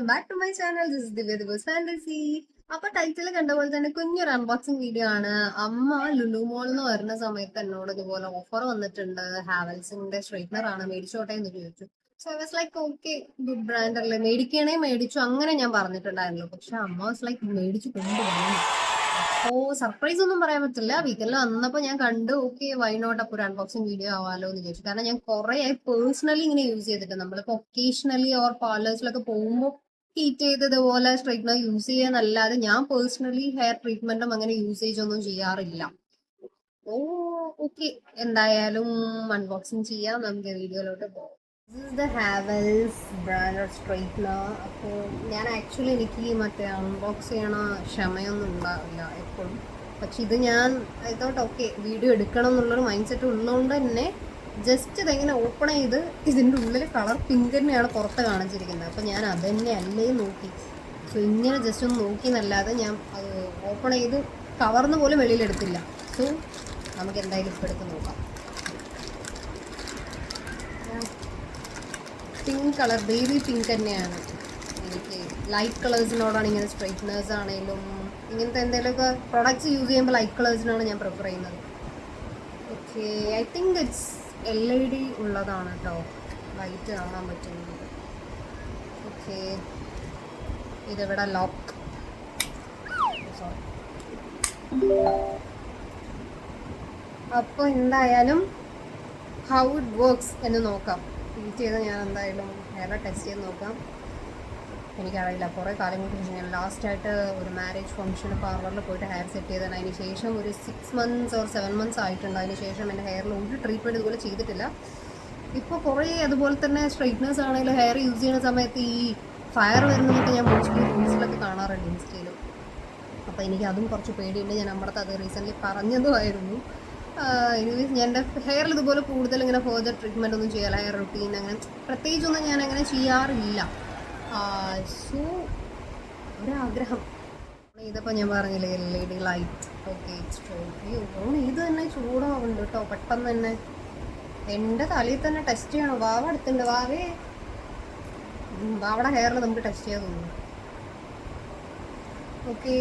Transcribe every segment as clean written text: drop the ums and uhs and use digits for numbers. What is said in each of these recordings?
Welcome back to my channel. This is Divya Divas fantasy. അപ്പൊ title കണ്ട പോലെ തന്നെ കുഞ്ഞൊരു അൺബോക്സിംഗ് വീഡിയോ ആണ്. അമ്മ ലുലു മോൾ എന്ന് വരുന്ന സമയത്ത് എന്നോട് ഇതുപോലെ ഓഫർ വന്നിട്ടുണ്ട്, ഹാവൽസിന്റെ സ്ട്രൈറ്റ്നർ ആണ്, മേടിച്ചോട്ടെ എന്ന് ചോദിച്ചു. So I was like okay, good brand അല്ലേ, മേടിക്കണേ മേടിച്ചു, അങ്ങനെ ഞാൻ പറഞ്ഞിട്ടുണ്ടായിരുന്നു. പക്ഷെ അമ്മ വാസ് ലൈക്ക് മേടിച്ചു കൊണ്ടുവന്നു. ഓ, സർപ്രൈസ് ഒന്നും പറയാൻ പറ്റില്ല. വീക്കെല്ലാം വന്നപ്പോ ഞാൻ കണ്ടു, ഓക്കെ വൈ നോട്ട്, അപ്പൊ ഒരു അൺബോക്സിംഗ് വീഡിയോ ആവാലോ എന്ന് ചോദിച്ചു. കാരണം ഞാൻ കുറെ പേഴ്സണലി ഇങ്ങനെ യൂസ് ചെയ്തിട്ട്, നമ്മളിപ്പോ ഒക്കേഷണലി ഓർ പാർലേഴ്സിലൊക്കെ പോകുമ്പോൾ ഹീറ്റ് ചെയ്ത് ഇതുപോലെ സ്ട്രൈറ്റ്നർ യൂസ് ചെയ്യാന്നല്ലാതെ ഞാൻ പേഴ്സണലി ഹെയർ ട്രീറ്റ്മെന്റും അങ്ങനെ യൂസേജ് ഒന്നും ചെയ്യാറില്ല. ഓ ഓക്കെ, എന്തായാലും അൺബോക്സിംഗ് ചെയ്യാം, നമുക്ക് വീഡിയോയിലോട്ട് പോകാം. This is the Havells brand straightener. അപ്പോൾ ഞാൻ ആക്ച്വലി എനിക്ക് മറ്റേ അൺബോക്സ് ചെയ്യണ ക്ഷമയൊന്നും ഉണ്ടാവില്ല എപ്പോഴും. പക്ഷെ ഇത് ഞാൻ ഇതോട്ട് ഓക്കെ വീഡിയോ എടുക്കണം എന്നുള്ളൊരു മൈൻഡ് സെറ്റ് ഉള്ളതുകൊണ്ട് തന്നെ ജസ്റ്റ് ഇതെങ്ങനെ ഓപ്പൺ ചെയ്ത് ഇതിൻ്റെ ഉള്ളിൽ കളർ പിങ്ക് തന്നെയാണ് പുറത്ത് കാണിച്ചിരിക്കുന്നത്. അപ്പോൾ ഞാൻ അത് തന്നെ അല്ലേ നോക്കി. സോ ഇങ്ങനെ ജസ്റ്റ് ഒന്ന് നോക്കി എന്നല്ലാതെ ഞാൻ അത് ഓപ്പൺ ചെയ്ത് കവർന്ന് പോലും വെളിയിലെടുത്തില്ല. സോ നമുക്ക് എന്തായാലും ഇപ്പോൾ എടുത്ത് നോക്കാം. പിങ്ക് കളർ, ബേബി പിങ്ക് തന്നെയാണ്. എനിക്ക് ലൈറ്റ് കളേഴ്സിനോടാണ് ഇങ്ങനെ സ്ട്രൈറ്റ്നേഴ്സ് ആണെങ്കിലും ഇങ്ങനത്തെ എന്തെങ്കിലുമൊക്കെ പ്രൊഡക്ട്സ് യൂസ് ചെയ്യുമ്പോൾ ലൈറ്റ് കളേഴ്സിനാണ് ഞാൻ പ്രിഫർ ചെയ്യുന്നത്. Okay, I think it's LED ഉള്ളതാണ് കേട്ടോ, ലൈറ്റ് കാണാൻ പറ്റുന്നത്. ഓക്കെ, ഇതിവിടെ ലോക്ക്, സോറി. അപ്പോൾ എന്തായാലും ഹൗ ഇറ്റ് വർക്ക്സ് എന്ന് നോക്കാം. ഹീറ്റ് ചെയ്ത് ഞാൻ എന്തായാലും ഹെയർ ടെസ്റ്റ് ചെയ്ത് നോക്കാം. എനിക്കറിയില്ല, കുറേ കാലങ്ങൾക്ക് ശേഷം ഞാൻ ലാസ്റ്റായിട്ട് ഒരു മാരേജ് ഫംഗ്ഷന് പാർലറിൽ പോയിട്ട് ഹെയർ സെറ്റ് ചെയ്തതാണ്. അതിന് ശേഷം ഒരു 6 months ഓർ 7 months ആയിട്ടുണ്ട്. അതിന് ശേഷം എൻ്റെ ഹെയറിൽ ഒരു ട്രീറ്റ്മെൻറ്റ് ഇതുപോലെ ചെയ്തിട്ടില്ല. ഇപ്പോൾ കുറേ അതുപോലെ തന്നെ സ്ട്രൈറ്റ്നേഴ്സ് ആണെങ്കിലും ഹെയർ യൂസ് ചെയ്യുന്ന സമയത്ത് ഈ ഫയർ വരുന്നതൊക്കെ ഞാൻ മോസ്റ്റ്ലി റീൽസിലൊക്കെ കാണാറുണ്ട്, ഇൻസ്റ്റയിലും. അപ്പോൾ എനിക്ക് അതും കുറച്ച് പേടിയുണ്ട്. ഞാൻ നമ്മുടെ അത് റീസെൻ്റ്ലി പറഞ്ഞതുമായിരുന്നു. എനിവേസ് ഞാൻ എൻ്റെ ഹെയറിൽ ഇതുപോലെ കൂടുതൽ ഇങ്ങനെ ഫെർദർ ട്രീറ്റ്മെൻ്റ് ഒന്നും ചെയ്യാറില്ല. ഹെയർ റുട്ടീൻ അങ്ങനെ പ്രത്യേകിച്ചൊന്നും ഞാൻ അങ്ങനെ ചെയ്യാറില്ല. സോ ഒരാഗ്രഹം ഇതിപ്പോൾ ഞാൻ പറഞ്ഞില്ലേ, LED ലൈറ്റ്. ഓക്കെ, ഓൺ ഇത് തന്നെ ചൂടാവുന്നുണ്ട് കേട്ടോ പെട്ടെന്ന് തന്നെ. എൻ്റെ തലയിൽ തന്നെ ടെസ്റ്റ് ചെയ്യണം. വാവ അടുത്തുണ്ട്, വാവേ വാവയുടെ ഹെയറിൽ നമുക്ക് ടെസ്റ്റ് ചെയ്യാൻ തോന്നുന്നു. Okay,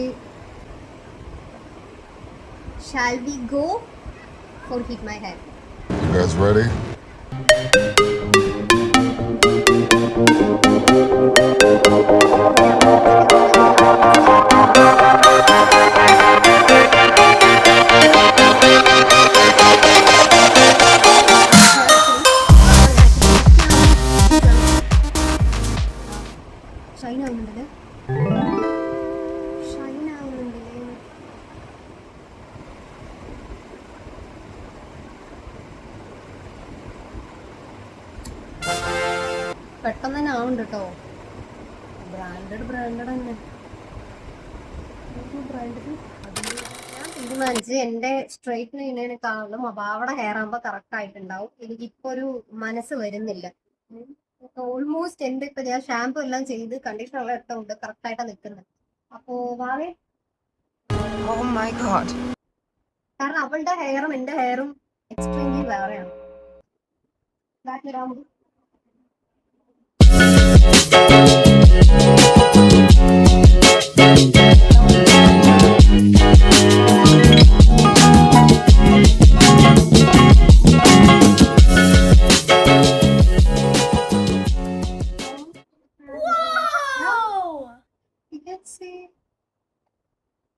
shall we go for heat my hair? You guys ready? Shine ആവുന്നുണ്ടല്ലേ, ഷൈൻ ആവുന്നുണ്ടല്ലേ. പെട്ടെന്ന് തന്നെ ആവുന്നുണ്ട് കേട്ടോ. ബ്രാൻഡഡ് തന്നെ ബ്രാൻഡഡ്. ഞാൻ തീരുമാനിച്ച് എൻ്റെ സ്ട്രൈറ്റ് ചെയ്യുന്നതിനേക്കാളും അപാവടെ ഹെയർ ആകുമ്പോൾ കറക്റ്റ് ആയിട്ടുണ്ടാവും. എനിക്കിപ്പോൾ ഒരു മനസ്സ് വരുന്നില്ല. ഓൾമോസ്റ്റ് എൻ്റെ ഇപ്പം ഞാൻ ഷാമ്പു എല്ലാം ചെയ്ത് കണ്ടീഷണർ ഇട്ടുണ്ട്, കറക്റ്റായിട്ടാണ് നിൽക്കുന്നത്. അപ്പോൾ വാവേ, Oh my god. കാരണം അവളുടെ ഹെയറും എൻ്റെ ഹെയറും എക്സ്ട്രീംലി വേറെയാണ്. ബാക്കിടാമോ?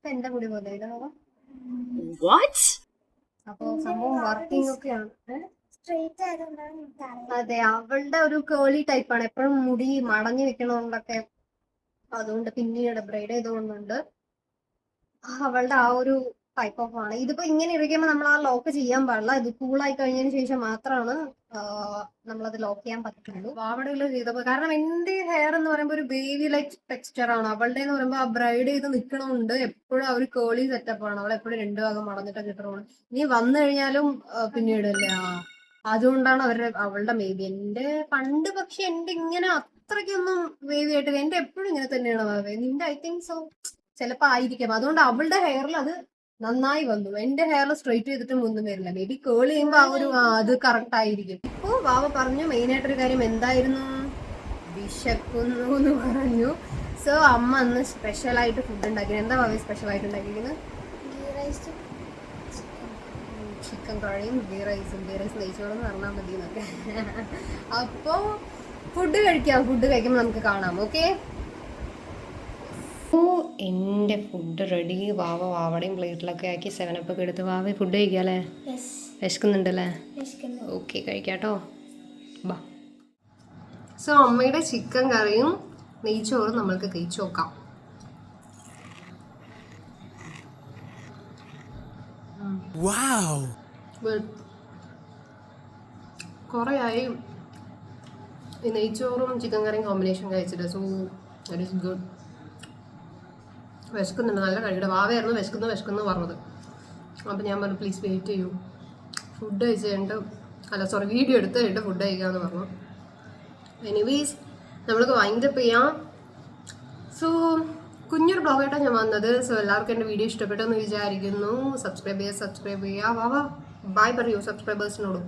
എന്റെ മുടി പോലെ ഇതാ. What? അപ്പൊ സംഭവം വർക്കിംഗ് ഒക്കെയാണ്. അതെ, അവളുടെ ഒരു കേളി ടൈപ്പാണ്, എപ്പോഴും മുടി മടങ്ങി വെക്കണോണ്ടൊക്കെ. അതുകൊണ്ട് പിന്നീട് ബ്രൈഡ് ചെയ്തുകൊണ്ടുണ്ട് അവളുടെ ആ ഒരു ടൈപ്പ് ഓഫ് ആണ്. ഇതിപ്പോ ഇങ്ങനെ ഇരിക്കുമ്പോൾ നമ്മൾ ആ ലോക്ക് ചെയ്യാൻ പാടില്ല. ഇത് കൂളായി കഴിഞ്ഞതിന് ശേഷം മാത്രമാണ് നമ്മളത് ലോക്ക് ചെയ്യാൻ പറ്റുള്ളൂ. വാവടയിൽ ചെയ്തപ്പോൾ, കാരണം എന്റെ ഹെയർ എന്ന് പറയുമ്പോൾ ഒരു ബേബി ലൈക്ക് ടെക്സ്ചർ ആണ്. അവളുടെ എന്ന് പറയുമ്പോൾ ആ ബ്രൈഡ് ചെയ്ത് നിൽക്കണമുണ്ട്, എപ്പോഴും ആ ഒരു കേളി സെറ്റപ്പ് ആണ്. അവൾ എപ്പോഴും 2 ഭാഗം മടന്നിട്ട് കിട്ടണമാണ്. ഇനി വന്നു കഴിഞ്ഞാലും പിന്നീട് അല്ലേ, അതുകൊണ്ടാണ് അവളുടെ മേബി. എന്റെ പണ്ട് പക്ഷെ എന്റെ ഇങ്ങനെ അത്രയ്ക്കൊന്നും വേവി ആയിട്ട്, എന്റെ എപ്പോഴും ഇങ്ങനെ തന്നെയാണ് വേവേ. നിന്റെ ഐ തിങ്ക് സോ ചിലപ്പോ ആയിരിക്കാം. അതുകൊണ്ട് അവളുടെ ഹെയറിൽ അത് നന്നായി വന്നു. എന്റെ ഹെയർ സ്ട്രെയിറ്റ് ചെയ്തിട്ടും ഒന്നും വരില്ല. മേ ബി കേൾ ചെയ്യുമ്പോ ആ ഒരു അത് കറക്റ്റ് ആയിരിക്കും. ഇപ്പൊ വാവ പറഞ്ഞു മെയിൻ ആയിട്ടൊരു കാര്യം എന്തായിരുന്നു, വിശക്കുന്നു എന്ന് പറഞ്ഞു. സോ അമ്മ അന്ന് സ്പെഷ്യലായിട്ട് ഫുഡ് ഉണ്ടാക്കി. എന്താ ഭാവി സ്പെഷ്യലായിട്ട് ഉണ്ടാക്കിയിരിക്കുന്നത്? ചിക്കൻ കറിയും ഗീ റൈസ് നെയ്ച്ചോറെന്ന് പറഞ്ഞാൽ മതി എന്നൊക്കെ. അപ്പോൾ ഫുഡ് കഴിക്കുമ്പോൾ നമുക്ക് കാണാം. ഓക്കെ, എൻ്റെ ഫുഡ് റെഡി. വാവടയും പ്ലേറ്റിലൊക്കെ ആക്കി 7 up എടുത്ത് വാവ ഫുഡ് കഴിക്കാം അല്ലേ? വിശക്കുന്നുണ്ടല്ലേ? ഓക്കെ, കഴിക്കാട്ടോ. ബാ. സോ അമ്മയുടെ ചിക്കൻ കറിയും നെയ്ച്ചോറും നമ്മൾക്ക് കഴിച്ചു നോക്കാം. കുറേ ആയി ഈ നെയ്ച്ചോറും ചിക്കൻ കറിയും കോമ്പിനേഷൻ കഴിച്ചിട്ട്. So that is good. വിശക്കുന്നുണ്ട്, നല്ല കഴിയുടെ. വാവയായിരുന്നു വിശക്കുന്നു പറഞ്ഞത്. അപ്പം ഞാൻ പറഞ്ഞു പ്ലീസ് വെയിറ്റ് ചെയ്യൂ, ഫുഡ് കഴിച്ച് കഴിഞ്ഞിട്ട് വീഡിയോ എടുത്ത് കഴിഞ്ഞിട്ട് ഫുഡ് കഴിക്കാമെന്ന് പറഞ്ഞു. എനിവേസ് നമ്മൾക്ക് വൈൻഡപ്പ് ചെയ്യാം. സോ കുഞ്ഞൊരു ബ്ലോഗായിട്ടാണ് ഞാൻ വന്നത്. സോ എല്ലാവർക്കും എൻ്റെ വീഡിയോ ഇഷ്ടപ്പെട്ടെന്ന് വിചാരിക്കുന്നു. സബ്സ്ക്രൈബ് ചെയ്യുക. വാവ ബൈ പറയൂ സബ്സ്ക്രൈബേഴ്സിനോടും.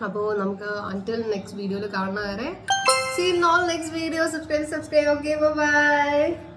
അപ്പോൾ നമുക്ക് അൺടിൽ നെക്സ്റ്റ് വീഡിയോയിൽ കാണുന്ന വരെ see you in all next video. Subscribe. Okay, bye bye.